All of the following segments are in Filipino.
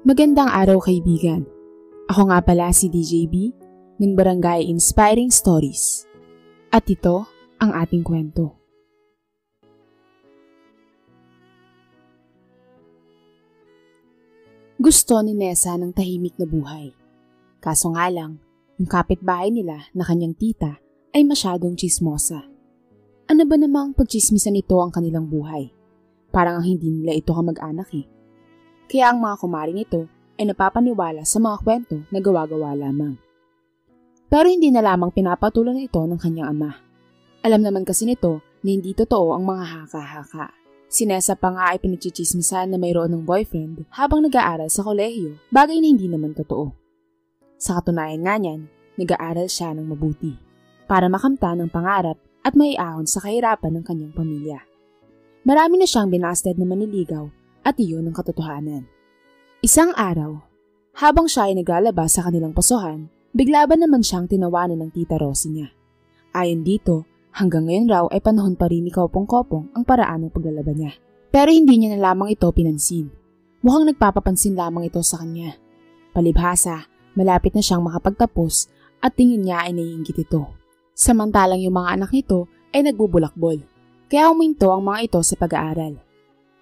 Magandang araw kaibigan. Ako nga pala si DJB ng Barangay Inspiring Stories. At ito ang ating kwento. Gusto ni Nessa ng tahimik na buhay. Kaso nga lang, yung kapitbahay nila na kanyang tita ay masyadong tsismosa. Ano ba namang pagtsismisan ito ang kanilang buhay? Parang ang hindi nila ito kamag-anak eh. Kaya ang mga kumaring ito ay napapaniwala sa mga kwento na gawa-gawa lamang. Pero hindi na lamang pinapatulan ito ng kanyang ama. Alam naman kasi nito na hindi totoo ang mga haka-haka. Si Nessa pa nga ay pinagchichismisan na mayroon ng boyfriend habang nag-aaral sa kolehiyo, bagay na hindi naman totoo. Sa katunayan nga niyan, nag-aaral siya ng mabuti para makamta ng pangarap at maiahon sa kahirapan ng kanyang pamilya. Marami na siyang binasted na maniligaw at iyon ang katotohanan. Isang araw, habang siya ay naglalabas sa kanilang pasuhan, bigla ba naman siyang tinawanan ng tita Rosie niya. Ayon dito, hanggang ngayon raw ay panahon pa rin ni Kopong-Kopong ang paraan ng paglalaban niya. Pero hindi niya na lamang ito pinansin. Mukhang nagpapapansin lamang ito sa kanya. Palibhasa, malapit na siyang makapagtapos at tingin niya ay naiinggit ito. Samantalang yung mga anak nito ay nagbubulakbol, kaya huminto ang mga ito sa pag-aaral.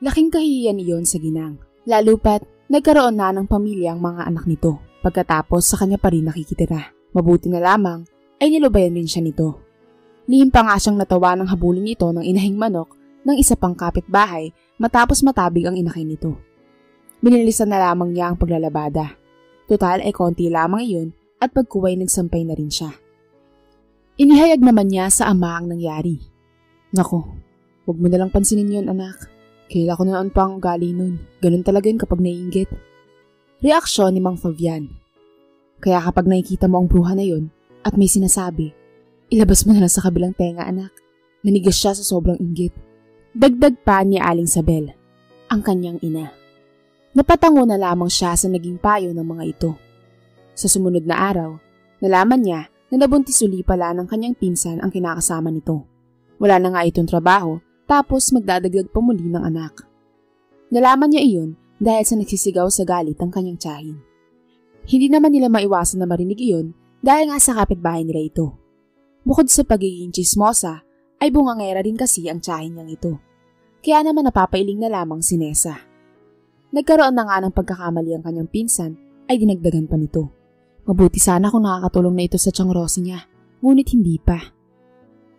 Laking kahihiyan iyon sa ginang, lalo pat nagkaroon na ng pamilya ang mga anak nito. Pagkatapos sa kanya pa rin nakikitira. Mabuti na lamang ay nilubayan rin siya nito. Lihim pa nga siyang natawa ng habulin ito ng inahing manok ng isa pang kapitbahay matapos matabig ang inakay nito. Binilisan na lamang niya ang paglalabada. Total ay konti lamang iyon at pagkuway nagsampay na rin siya. Inihayag naman niya sa ama ang nangyari. Naku, huwag mo nalang pansinin yun anak. Kaila ko noon pa ang ugali nun. Ganun talaga yun kapag naiinggit. Reaksyon ni Mang Fabian. Kaya kapag nakikita mo ang bruha na yun at may sinasabi, ilabas mo na lang sa kabilang tenga anak. Nanigas siya sa sobrang inggit. Dagdag pa ni Aling Sabel, ang kanyang ina. Napatango na lamang siya sa naging payo ng mga ito. Sa sumunod na araw, nalaman niya na nabuntis uli pala ng kanyang pinsan ang kinakasama nito. Wala na nga itong trabaho, tapos magdadagdag pa muli ng anak. Nalaman niya iyon dahil sa nagsisigaw sa galit ang kanyang tiyahin. Hindi naman nila maiwasan na marinig iyon dahil nga sa kapitbahay nila ito. Bukod sa pagiging chismosa, ay bungangera rin kasi ang tiyahin niyang ito. Kaya naman napapailing na lamang si Nessa. Nagkaroon na nga ng pagkakamali ang kanyang pinsan ay dinagdagan pa nito. Mabuti sana kung nakakatulong na ito sa tiyang Rosie niya, ngunit hindi pa.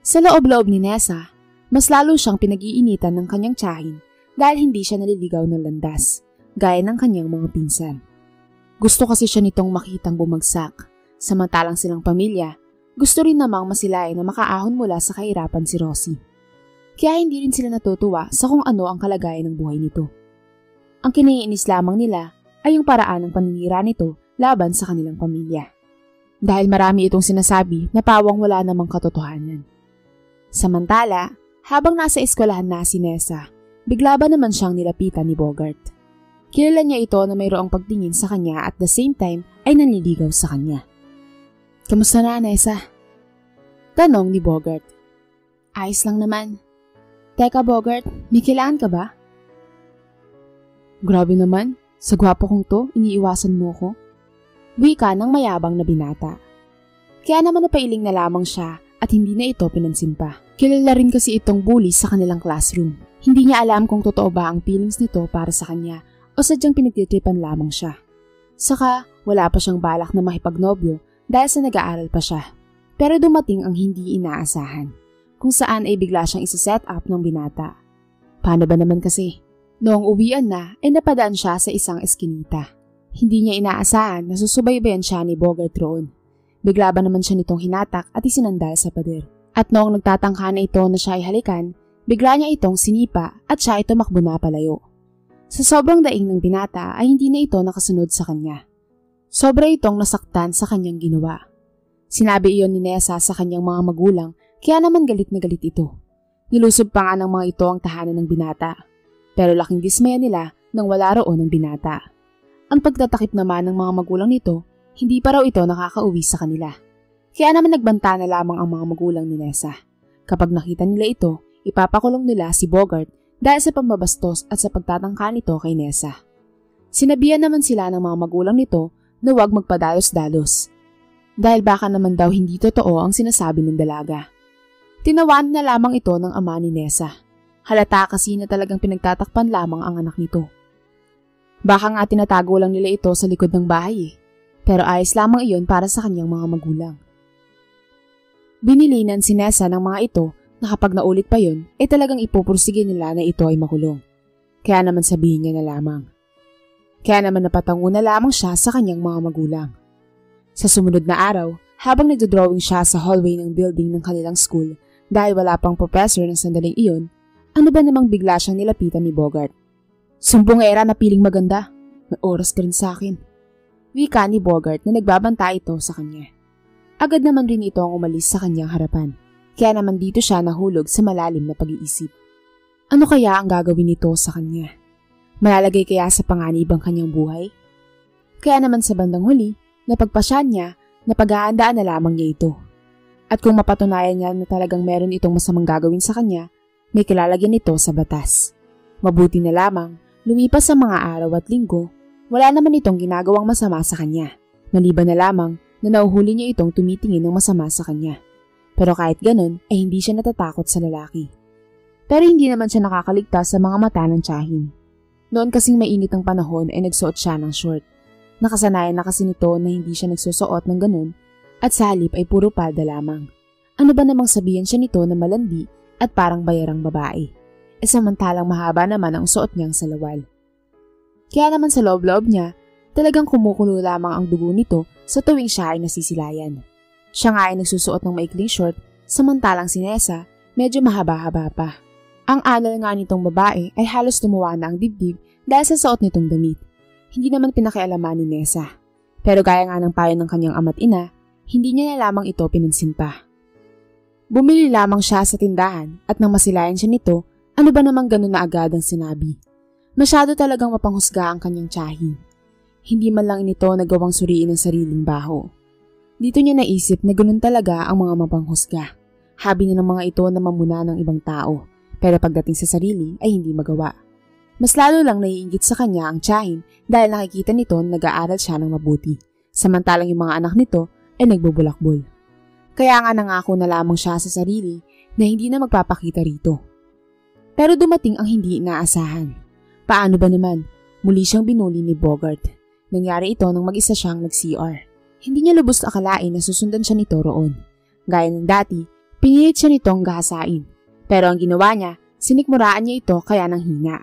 Sa loob-loob ni Nessa, mas lalo siyang pinag-iinitan ng kanyang tiyahin dahil hindi siya naliligaw ng landas, gaya ng kanyang mga pinsan. Gusto kasi siya nitong makitang bumagsak, samantalang silang pamilya, gusto rin namang masilayan na makaahon mula sa kahirapan si Rosie. Kaya hindi rin sila natutuwa sa kung ano ang kalagayan ng buhay nito. Ang kinaiinis lamang nila ay yung paraan ng paninira nito laban sa kanilang pamilya. Dahil marami itong sinasabi na pawang wala namang katotohanan. Samantala, habang nasa eskwelahan na si Nessa, bigla ba naman siyang nilapitan ni Bogart. Kilala niya ito na mayroong pagtingin sa kanya at the same time ay nanliligaw sa kanya. Kamusta na, Nessa? Tanong ni Bogart. Ayos lang naman. Teka Bogart, may kailangan ka ba? Grabe naman, sa gwapo kong to, iniiwasan mo ko. Wika ng mayabang na binata. Kaya naman napailing na lamang siya at hindi na ito pinansin pa. Kilala rin kasi itong bully sa kanilang classroom. Hindi niya alam kung totoo ba ang feelings nito para sa kanya o sadyang pinagtitripan lamang siya. Saka wala pa siyang balak na makipagnobyo dahil sa nag-aaral pa siya. Pero dumating ang hindi inaasahan, kung saan ay bigla siyang isa-set up ng binata. Paano ba naman kasi? Noong uwian na ay napadaan siya sa isang eskinita. Hindi niya inaasahan na susubaybayan siya ni Bogart roon. Bigla ba naman siya nitong hinatak at isinandal sa pader. At noong nagtatangka na ito na siya ay halikan, bigla niya itong sinipa at siya ay tumakbo na palayo. Sa sobrang daing ng binata ay hindi na ito nakasunod sa kanya. Sobra itong nasaktan sa kanyang ginawa. Sinabi iyon ni Nessa sa kanyang mga magulang kaya naman galit na galit ito. Nilusob pa nga ng mga ito ang tahanan ng binata. Pero laking dismaya nila nang wala roon ang binata. Ang pagtatakip naman ng mga magulang nito, hindi pa raw ito nakakauwi sa kanila. Kaya naman nagbanta na lamang ang mga magulang ni Nessa. Kapag nakita nila ito, ipapakulong nila si Bogart dahil sa pambabastos at sa pagtatangka nito kay Nessa. Sinabihan naman sila ng mga magulang nito na huwag magpadalos-dalos. Dahil baka naman daw hindi totoo ang sinasabi ng dalaga. Tinawanan na lamang ito ng ama ni Nessa. Halata kasi na talagang pinagtatakpan lamang ang anak nito. Baka nga tinatago lang nila ito sa likod ng bahay Pero ayos lamang iyon para sa kanyang mga magulang. Binilinan si Nessa ng mga ito na kapag naulit pa yun, ay talagang ipupursige nila na ito ay makulong. Kaya naman sabihin niya na lamang. Kaya naman napatango na lamang siya sa kanyang mga magulang. Sa sumunod na araw, habang nagdodrawing siya sa hallway ng building ng kanilang school dahil wala pang professor ng sandaling iyon, ano ba namang bigla siyang nilapitan ni Bogart. Sumbong era na piling maganda. May oras ka rin sa akin. Wika ni Bogart na nagbabanta ito sa kanya. Agad naman rin ito ang umalis sa kanyang harapan. Kaya naman dito siya nahulog sa malalim na pag-iisip. Ano kaya ang gagawin nito sa kanya? Malalagay kaya sa panganib ang kanyang buhay? Kaya naman sa bandang huli, napagpasya niya na paghahandaan na lamang niya ito. At kung mapatunayan niya na talagang meron itong masamang gagawin sa kanya, may kilalagyan ito sa batas. Mabuti na lamang, lumipas ang mga araw at linggo, wala naman itong ginagawang masama sa kanya. Maliban na lamang na nauhuli niya itong tumitingin ng masama sa kanya. Pero kahit ganun ay hindi siya natatakot sa lalaki. Pero hindi naman siya nakakaligtas sa mga mata ng tiyahin. Noon kasing mainit ang panahon ay nagsuot siya ng short. Nakasanayan na kasi nito na hindi siya nagsusuot ng ganun at sa halip ay puro palda lamang. Ano ba namang sabihan siya nito na malandi at parang bayarang babae? E samantalang mahaba naman ang suot niyang salawal. Kaya naman sa loob-loob niya, talagang kumukulo lamang ang dugo nito sa tuwing siya ay nasisilayan. Siya nga ay nagsusuot ng maikling short, samantalang si Nessa medyo mahaba-haba pa. Ang anal nga nitong babae ay halos tumuwa na ang dibdib dahil sa suot nitong damit. Hindi naman pinakialaman ni Nessa. Pero gaya nga ng payo ng kanyang ama't ina, hindi niya na lamang ito pinansin pa. Bumili lamang siya sa tindahan at nang masilayan siya nito, ano ba namang ganun na agad ang sinabi. Masyado talagang mapanghusga ang kanyang tiyahin. Hindi man lang nito nagawang suriin ang sariling baho. Dito niya naisip na ganun talaga ang mga mapanghusga. Habi na ng mga ito na mamuna ng ibang tao, pero pagdating sa sarili ay hindi magawa. Mas lalo lang naiinggit sa kanya ang tiyahin dahil nakikita nito na nag-aaral siya ng mabuti, samantalang yung mga anak nito ay nagbubulakbol. Kaya nga nangako na lamang siya sa sarili na hindi na magpapakita rito. Pero dumating ang hindi inaasahan. Paano ba naman? Muli siyang binuli ni Bogart. Nangyari ito nang mag-isa siyang nag-CR. Hindi niya lubos akalain na susundan siya nito roon. Gaya ng dati, pinilit siya nitong gahasain. Pero ang ginawa niya, sinikmuraan niya ito kaya nang hina.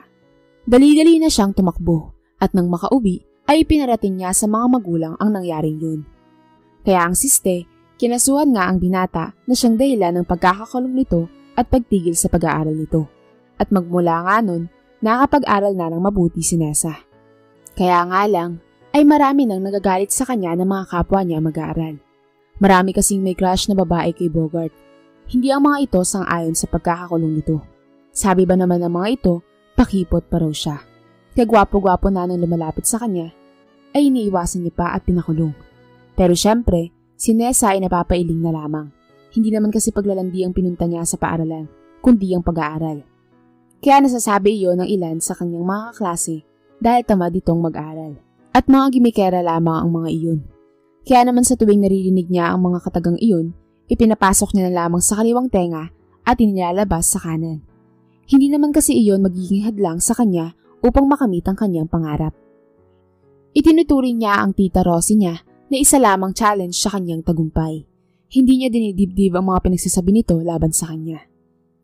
Dali-dali na siyang tumakbo at nang makauwi ay pinarating niya sa mga magulang ang nangyaring yun. Kaya ang siste, kinasuhan nga ang binata na siyang dahilan ng pagkakakulong nito at pagtigil sa pag-aaral nito. At magmula nga nun, nakapag-aral na ng mabuti si Nessa. Kaya nga lang, ay marami nang nagagalit sa kanya ng mga kapwa niya mag-aaral. Marami kasing may crush na babae kay Bogart. Hindi ang mga ito sang-ayon sa pagkakakulong nito. Sabi ba naman ng mga ito, pakipot pa raw siya. Kaya gwapo-gwapo na nang lumalapit sa kanya, ay iniiwasan niya pa at pinakulong. Pero syempre, si Nessa ay napapailing na lamang. Hindi naman kasi paglalandi ang pinunta niya sa paaralan, kundi ang pag-aaral. Kaya nasasabi iyon ng ilan sa kanyang mga kaklase dahil tamad itong mag-aral. At mga gimikera lamang ang mga iyon. Kaya naman sa tuwing naririnig niya ang mga katagang iyon, ipinapasok niya na lamang sa kaliwang tenga at inilalabas sa kanan. Hindi naman kasi iyon magiging hadlang sa kanya upang makamit ang kanyang pangarap. Itinuturing niya ang tita Rosie niya na isa lamang challenge sa kanyang tagumpay. Hindi niya dinidibdib ang mga pinagsasabi nito laban sa kanya.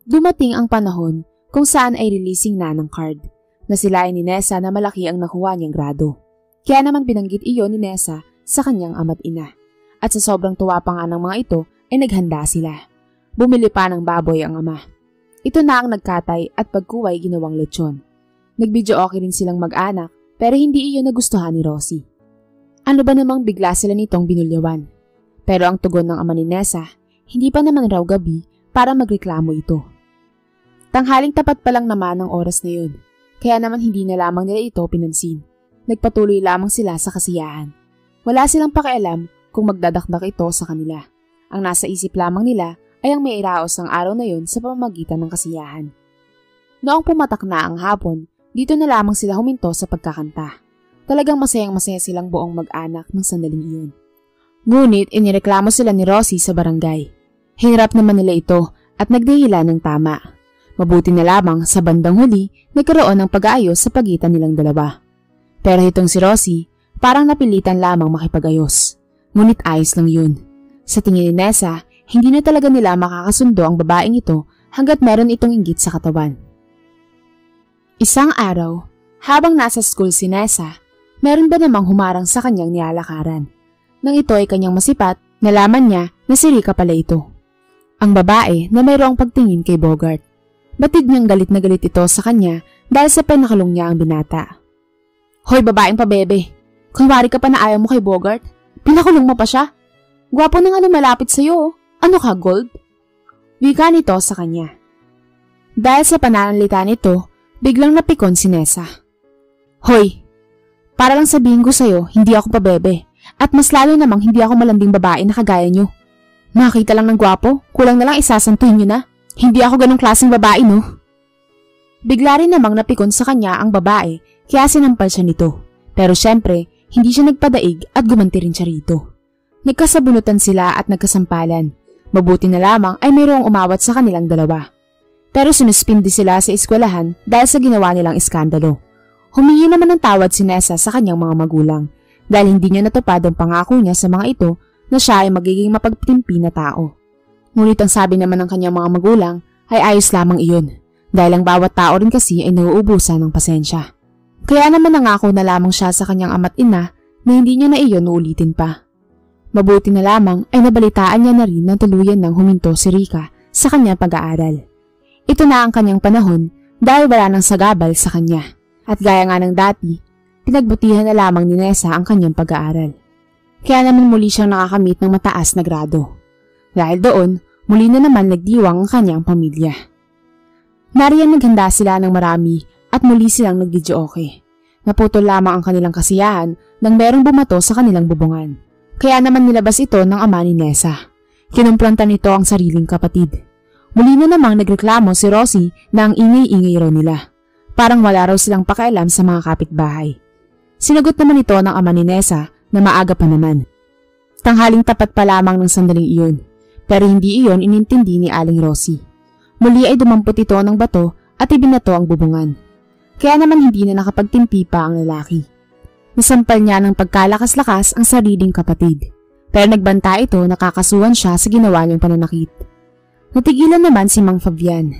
Dumating ang panahon kung saan ay releasing na ng card. Nasilayan ni Nessa na malaki ang nakuha niyang grado. Kaya naman binanggit iyon ni Nessa sa kanyang ama't ina. At sa sobrang tuwa pa nga ng mga ito ay naghanda sila. Bumili pa ng baboy ang ama. Ito na ang nagkatay at pagkuway ginawang lechon. Nagbidyo okay rin silang mag-anak pero hindi iyon nagustuhan ni Rosie. Ano ba namang bigla sila nitong binulyawan? Pero ang tugon ng ama ni Nessa, hindi pa naman raw gabi para magreklamo ito. Tanghaling tapat pa lang naman ang oras na yun, kaya naman hindi na lamang nila ito pinansin. Nagpatuloy lamang sila sa kasiyahan. Wala silang pakialam kung magdadakdak ito sa kanila. Ang nasa isip lamang nila ay ang may iraos ng araw na yun sa pamamagitan ng kasiyahan. Noong pumatak na ang hapon, dito na lamang sila huminto sa pagkakanta. Talagang masayang-masaya silang buong mag-anak ng sandaling iyon. Ngunit inireklamo sila ni Rosie sa barangay. Hinarap naman nila ito at nagdahilan ng tama. Mabuti na lamang sa bandang huli nagkaroon ng pag-aayos sa pagitan nilang dalawa. Pero itong si Rosie parang napilitan lamang makipag-ayos. Ngunit ayos lang yun. Sa tingin ni Nessa, hindi na talaga nila makakasundo ang babaeng ito hanggat meron itong inggit sa katawan. Isang araw, habang nasa school si Nessa, meron ba namang humarang sa kanyang nilalakaran. Nang ito ay kanyang masipat, nalaman niya na si Rika pala ito. Ang babae na mayroong pagtingin kay Bogart. Batid niyang galit na galit ito sa kanya dahil sa pinakalong niya ang binata. Hoy babaeng pabebe, kunwari ka pa na ayaw mo kay Bogart, pinakulong mo pa siya. Gwapo na nga lumalapit sa'yo, ano ka gold? Wika nito sa kanya. Dahil sa pananalita nito, biglang napikon si Nessa. Hoy, para lang sabihin ko sa'yo, hindi ako pabebe. At mas lalo namang hindi ako malanding babae na kagaya nyo. Makita lang ng gwapo, kulang na lang isasantuhin nyo na. Hindi ako ganong klaseng babae, no? Bigla rin namang napikon sa kanya ang babae, kaya sinampal siya nito. Pero syempre, hindi siya nagpadaig at gumanti rin siya rito. Nagkasabunutan sila at nagkasampalan. Mabuti na lamang ay mayroong umawat sa kanilang dalawa. Pero sinuspindi sila sa eskwelahan dahil sa ginawa nilang iskandalo. Humingi naman ng tawad si Nessa sa kanyang mga magulang dahil hindi niya natupad ang pangako niya sa mga ito na siya ay magiging mapagtimpi na tao. Ngunit ang sabi naman ng kanyang mga magulang ay ayos lamang iyon dahil ang bawat tao rin kasi ay nauubusan ng pasensya. Kaya naman nangako na lamang siya sa kanyang ama't ina na hindi niya na iyon uulitin pa. Mabuti na lamang ay nabalitaan niya na rin na tuluyan ng huminto si Rika sa kanyang pag-aaral. Ito na ang kanyang panahon dahil wala nang sagabal sa kanya. At gaya nga ng dati, pinagbutihan na lamang ni Nessa ang kanyang pag-aaral. Kaya naman muli siyang nakakamit ng mataas na grado. Dahil doon, muli na naman nagdiwang ang kanyang pamilya. Nariyan naghanda sila ng marami at muli silang nag-videoke. Naputol lamang ang kanilang kasiyahan nang merong bumato sa kanilang bubungan. Kaya naman nilabas ito ng ama ni Nessa. Kinumplanta nito ang sariling kapatid. Muli na namang nagreklamo si Rosie na ang ingay-ingay raw nila. Parang wala raw silang pakialam sa mga kapitbahay. Sinagot naman ito ng ama ni Nessa na maaga pa naman. Tanghaling tapat pa lamang ng sandaling iyon. Pero hindi iyon inintindi ni Aling Rosie. Muli ay dumampot ito ng bato at ibinato ang bubungan. Kaya naman hindi na nakapagtimpi pa ang lalaki. Nasampal niya ng pagkalakas-lakas ang sariling kapatid. Pero nagbanta ito na kakasuhan siya sa ginawa niyang pananakit. Natigilan naman si Mang Fabian.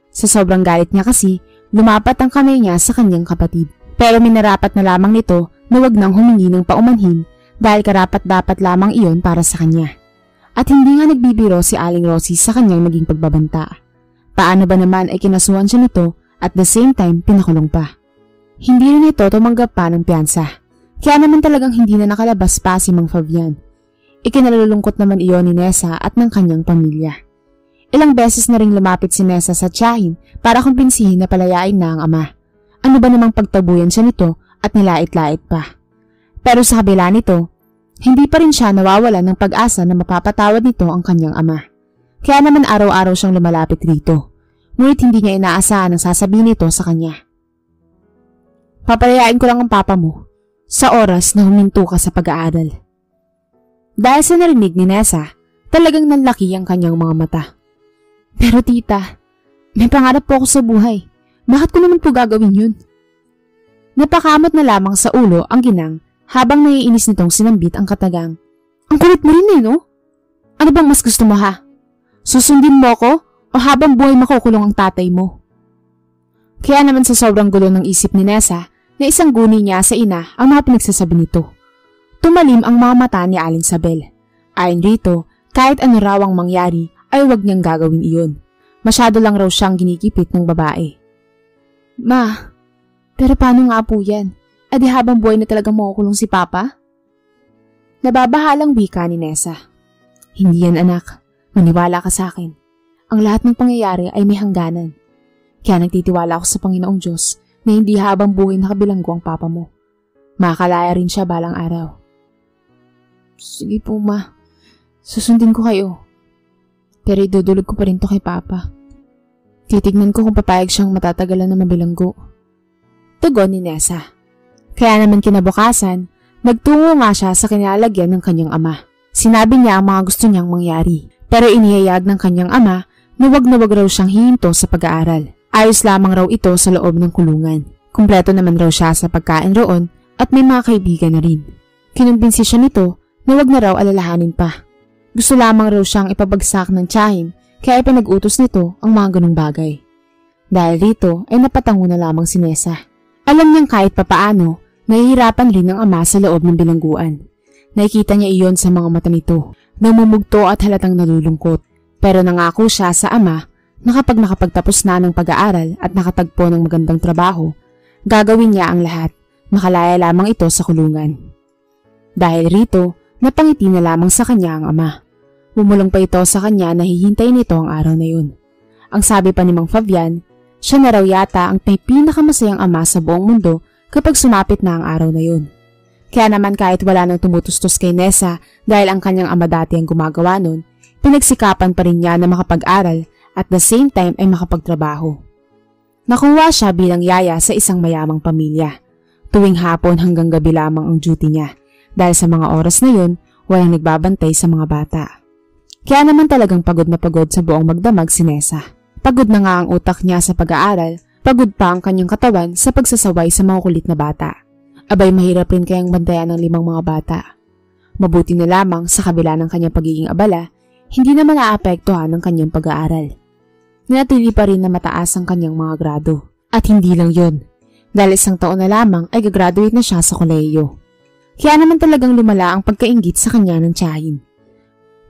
Sa sobrang galit niya kasi, lumapat ang kamay niya sa kanyang kapatid. Pero minarapat na lamang nito na wag nang humingi ng paumanhin dahil karapat-dapat lamang iyon para sa kanya. At hindi nga nagbibiro si Aling Rosie sa kanyang naging pagbabanta. Paano ba naman ay kinasuhan siya nito at the same time pinakulong pa. Hindi rin ito tumanggap pa ng piyansa. Kaya naman talagang hindi na nakalabas pa si Mang Fabian. Ikinalulungkot naman iyon ni Nessa at ng kanyang pamilya. Ilang beses na ring lumapit si Nessa sa tiyahin para kumbinsihin na palayain na ang ama. Ano ba namang pagtabuyan siya nito at nilait-lait pa. Pero sa kabila nito, hindi pa rin siya nawawalan ng pag-asa na mapapatawad nito ang kanyang ama. Kaya naman araw-araw siyang lumalapit rito. Ngunit hindi niya inaasahan ang sasabihin nito sa kanya. Papalayain ko lang ang papa mo sa oras na huminto ka sa pag-aaral. Dahil sa narinig ni Nessa, talagang nanlaki ang kanyang mga mata. Pero tita, may pangarap po ako sa buhay. Bakit ko naman po gagawin yun? Napakamot na lamang sa ulo ang ginang habang naiinis nitong sinambit ang katagang. Ang kulit mo rin no? Ano bang mas gusto mo ha? Susundin mo ko o habang buhay makukulong ang tatay mo? Kaya naman sa sobrang gulo ng isip ni Nessa, na isang guni niya sa ina ang mga pinagsasabi nito. Tumalim ang mga mata ni Aling Sabel. Ayon rito, kahit ano raw ang mangyari ay huwag niyang gagawin iyon. Masyado lang raw siyang ginikipit ng babae. Ma, pero paano nga po yan? E di habang buhay na talagang makukulong si Papa? Nababahalang wika ni Nessa. Hindi yan anak, maniwala ka sa akin. Ang lahat ng pangyayari ay may hangganan. Kaya nagtitiwala ako sa Panginoong Diyos na hindi habang buhay nakabilanggo ang papa mo. Makakalaya rin siya balang araw. Sige po ma, susundin ko kayo. Pero idudulog ko pa rin to kay papa. Titignan ko kung papayag siyang matatagalan na mabilanggo. Tugon ni Nessa. Kaya naman kinabukasan, nagtungo nga siya sa kinalalagyan ng kanyang ama. Sinabi niya ang mga gusto niyang mangyari, pero inihayag ng kanyang ama na wag raw siyang hihinto sa pag-aaral. Ayos lamang raw ito sa loob ng kulungan. Kumpleto naman raw siya sa pagkain roon at may mga kaibigan na rin. Kinumbinsi siya nito na wag na raw alalahanin pa. Gusto lamang raw siyang ipabagsak ng tiyahin kaya ipinag-utos nito ang mga ganung bagay. Dahil rito ay napatango na lamang si Nessa. Alam niyang kahit papaano, nahihirapan rin ang ama sa loob ng bilangguan. Nakikita niya iyon sa mga mata nito, namumugto at halatang nalulungkot. Pero nangako siya sa ama na kapag nakapagtapos na ng pag-aaral at nakatagpo ng magandang trabaho, gagawin niya ang lahat, makalaya lamang ito sa kulungan. Dahil rito, napangiti na lamang sa kanya ang ama. Bumulong pa ito sa kanya na hihintay nito ang araw na yun. Ang sabi pa ni Mang Fabian, siya na raw yata ang pinakamasayang ama sa buong mundo kapag sumapit na ang araw na yun. Kaya naman kahit wala nang tumutustos kay Nessa dahil ang kanyang ama dati ang gumagawa nun, pinagsikapan pa rin niya na makapag-aral at the same time ay makapagtrabaho. Nakuha siya bilang yaya sa isang mayamang pamilya. Tuwing hapon hanggang gabi lamang ang duty niya dahil sa mga oras na yun, walang nagbabantay sa mga bata. Kaya naman talagang pagod na pagod sa buong magdamag si Nessa. Pagod na nga ang utak niya sa pag-aaral, pagod pa ang kanyang katawan sa pagsasaway sa mga kulit na bata. Abay mahirap rin kayang bantayan ng 5 mga bata. Mabuti na lamang sa kabila ng kanyang pagiging abala, hindi naman naapektuhan ng kanyang pag-aaral. Nanatili pa rin na mataas ang kanyang mga grado. At hindi lang yun, dahil 1 taon na lamang ay gagraduate na siya sa kolehiyo. Kaya naman talagang lumala ang pagkainggit sa kanya ng tiyahin.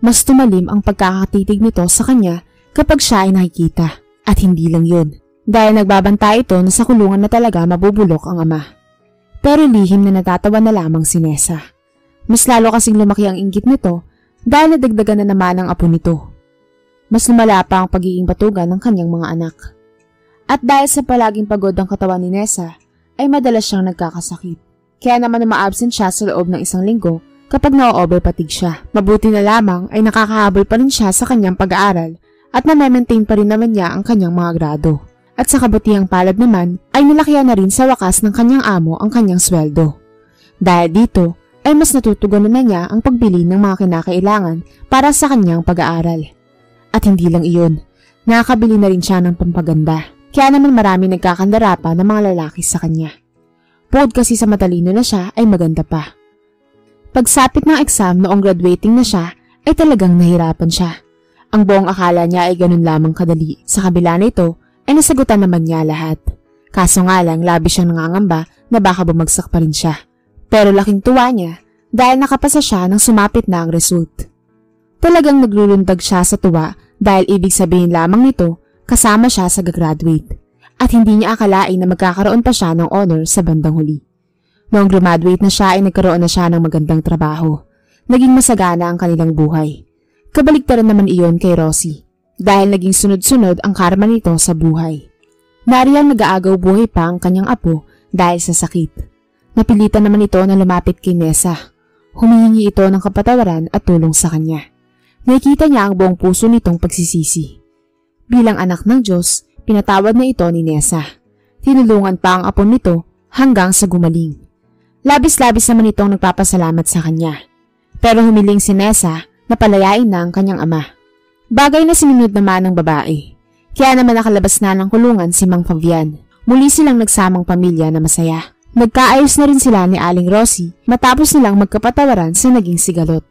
Mas tumalim ang pagkakatitig nito sa kanya kapag siya ay nakikita. At hindi lang yun, dahil nagbabanta ito na sa kulungan na talaga mabubulok ang ama. Pero lihim na natatawa na lamang si Nessa. Mas lalo kasing lumaki ang inggit nito dahil nadagdagan na naman ang apo nito. Mas lumala pa ang pagiging batugan ng kanyang mga anak. At dahil sa palaging pagod ang katawan ni Nessa, ay madalas siyang nagkakasakit. Kaya naman ma-absent siya sa loob ng 1 linggo kapag na-overfatigue siya. Mabuti na lamang ay nakakahabol pa rin siya sa kanyang pag-aaral at na-maintain pa rin naman niya ang kanyang mga grado. At sa kabutihang palad naman ay nilakihan na rin sa wakas ng kanyang amo ang kanyang sweldo. Dahil dito ay mas natutugunan na niya ang pagbili ng mga kinakailangan para sa kanyang pag-aaral. At hindi lang iyon, nakakabili na rin siya ng pampaganda. Kaya naman marami nagkakandara pa ng mga lalaki sa kanya. Bukod kasi sa matalino na siya ay maganda pa. Pagsapit ng exam noong graduating na siya ay talagang nahirapan siya. Ang buong akala niya ay ganun lamang kadali. Sa kabila nito ay nasagutan naman niya lahat. Kaso nga lang labis siyang nangangamba na baka bumagsak pa rin siya. Pero laking tuwa niya dahil nakapasa siya nang sumapit na ang result. Talagang naglulundag siya sa tuwa dahil ibig sabihin lamang nito kasama siya sa gagraduate. At hindi niya akalain na magkakaroon pa siya ng honor sa bandang huli. Noong graduate na siya ay nagkaroon na siya ng magandang trabaho. Naging masagana ang kanilang buhay. Kabaligtaran naman iyon kay Rosie dahil naging sunod-sunod ang karma nito sa buhay. Nariyang nag-aagaw buhay pa ang kanyang apo dahil sa sakit. Napilitan naman ito na lumapit kay Nessa. Humihingi ito ng kapatawaran at tulong sa kanya. Nakikita niya ang buong puso nitong pagsisisi. Bilang anak ng Diyos, pinatawad na ito ni Nessa. Tinulungan pa ang apo nito hanggang sa gumaling. Labis-labis naman itong nagpapasalamat sa kanya. Pero humiling si Nessa na palayain na ang kanyang ama. Bagay na sinunod naman ng babae. Kaya naman nakalabas na ng kulungan si Mang Fabian. Muli silang nagsamang pamilya na masaya. Nagkaayos na rin sila ni Aling Rosie matapos nilang magkapatawaran sa naging sigalot.